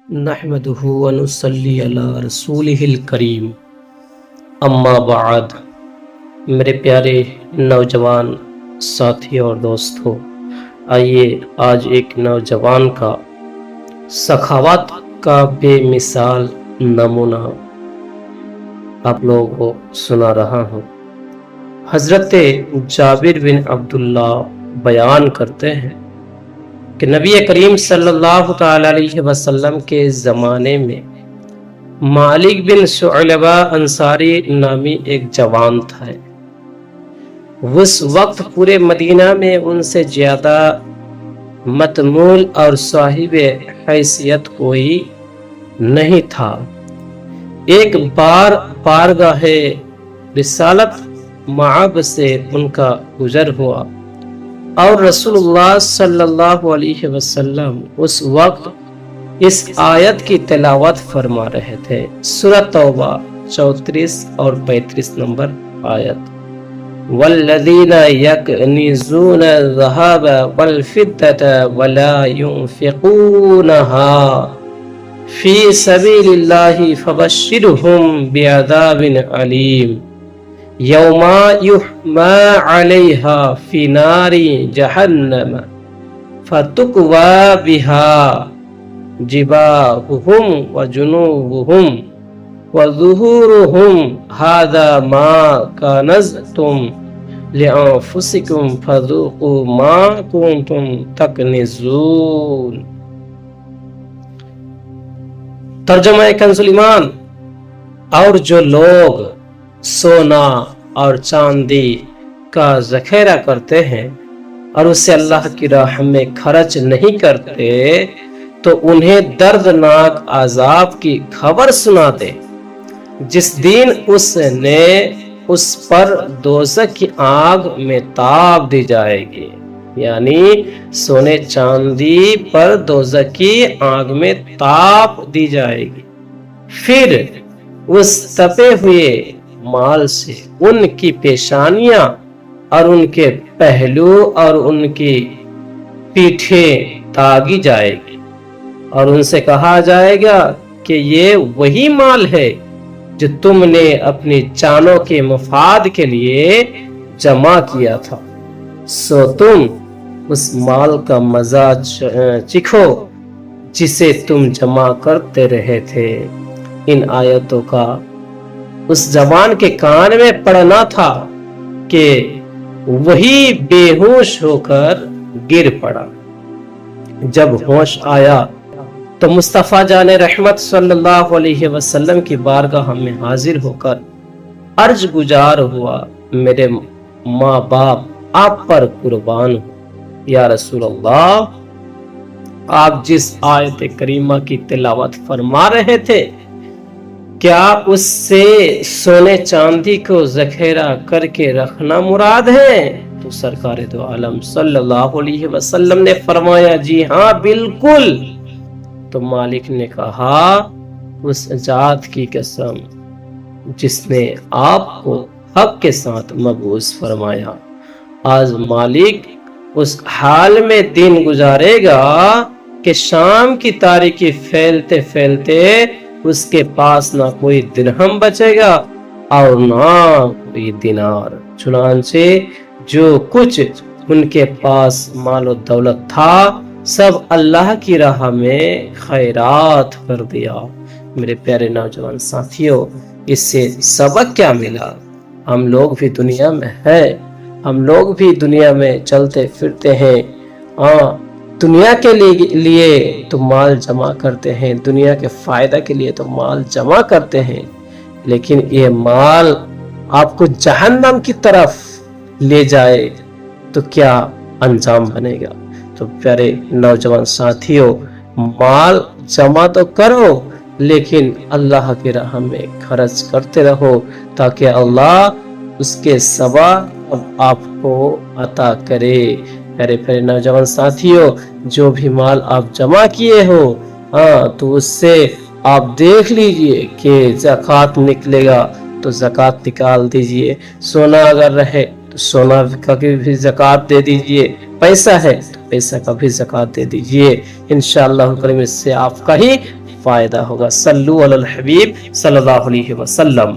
نحمدہ ونصلی علی رسولہ الکریم، اما بعد۔ میرے پیارے نوجوان ساتھی اور دوستو، آئیے آج ایک نوجوان کا سخاوت کا بے مثال نمونہ آپ لوگوں کو سنا رہا ہوں۔ حضرت جابر بن عبداللہ بیان کرتے ہیں کہ نبی کریم صلی اللہ تعالی علیہ وسلم کے زمانے میں مالک بن ثعلبہ انصاری نامی ایک جوان تھا۔ اس وقت پورے مدینہ میں ان سے زیادہ متمول اور صاحب حیثیت کوئی نہیں تھا۔ ایک بار بارگاہ رسالت معاب سے ان کا گزر ہوا اور رسول اللہ صلی اللہ علیہ وسلم اس وقت اس آیت کی تلاوت فرما رہے تھے۔ سورہ توبہ 34 اور 35 نمبر آیت۔ والذین یکنزون الذھب والفضة ولا ينفقونها فی سبیل اللہ فبشرهم بعذاب علیم یوم یحمى علیہا فی نار جہنم فتکوی بہا جباہہم وجنوبہم وظہورہم ھذا ما کنزتم لانفسکم فذوقوا ما کنتم تکنزون۔ ترجمہ کنز ایمان۔ اور جو لوگ سونا اور چاندی کا ذخیرہ کرتے ہیں اور اسے اللہ کی راہ میں خرچ نہیں کرتے تو انہیں دردناک عذاب کی خبر سنا دے، جس دن اس نے اس پر دوزخ کی آگ میں تاب دی جائے گی، یعنی سونے چاندی پر دوزخ کی آگ میں تاب دی جائے گی۔ پھر اس تپے ہوئے مال سے ان کی پیشانیاں اور ان کے پہلو اور ان کی پیٹھیں داغی جائے گی، اور ان سے کہا جائے گا کہ یہ وہی مال ہے جو تم نے اپنی جانوں کے مفاد کے لیے جمع کیا تھا، سو تم اس مال کا مزہ چکھو جسے تم جمع کرتے رہے تھے۔ ان آیتوں کا اس جوان کے کان میں پڑنا تھا کہ وہی بے ہوش ہو کر گر پڑا۔ جب ہوش آیا تو مصطفیٰ جان رحمت صلی اللہ علیہ وسلم کی بارگاہ میں حاضر ہو کر عرض گزار ہوا، میرے ماں باپ آپ پر قربان ہو، یا رسول اللہ، آپ جس آیت کریمہ کی تلاوت فرما رہے تھے کیا اس سے سونے چاندی کو ذخیرہ کر کے رکھنا مراد ہے؟ تو سرکار دو عالم صلی اللہ علیہ وسلم نے فرمایا، جی ہاں بالکل۔ تو مالک نے کہا، اس ذات کی قسم جس نے آپ کو حق کے ساتھ مبعوث فرمایا، آج مالک اس حال میں دن گزارے گا کہ شام کی تاریکی پھیلتے پھیلتے اس کے پاس نہ کوئی درہم بچے گا اور نہ کوئی دینار۔ چنانچہ جو کچھ ان کے پاس مال و دولت تھا سب اللہ کی راہ میں خیرات کر دیا۔ میرے پیارے نوجوان ساتھیوں، اس سے سبق کیا ملا؟ ہم لوگ بھی دنیا میں ہیں، ہم لوگ بھی دنیا میں چلتے پھرتے ہیں، دنیا کے لیے تو مال جمع کرتے ہیں، دنیا کے فائدہ کے لیے تو مال جمع کرتے ہیں، لیکن یہ مال آپ کو جہنم کی طرف لے جائے تو کیا انجام بنے گا؟ تو پیارے نوجوان ساتھیوں، مال جمع تو کرو لیکن اللہ کی راہ میں خرچ کرتے رہو تاکہ اللہ اس کے ثواب آپ کو عطا کرے۔ میرے پیارے نوجوان ساتھیوں، جو بھی مال آپ جمع کیے ہو تو اس سے آپ دیکھ لیجئے کہ زکوٰۃ نکلے گا تو زکوٰۃ نکال دیجئے، سونا اگر رہے تو سونا کا بھی زکوٰۃ دے دیجئے، پیسہ ہے تو پیسہ کا بھی زکوٰۃ دے دیجئے، انشاءاللہ کریم اس سے آپ کا ہی فائدہ ہوگا۔ صلو علی الحبیب صلی اللہ علیہ وسلم۔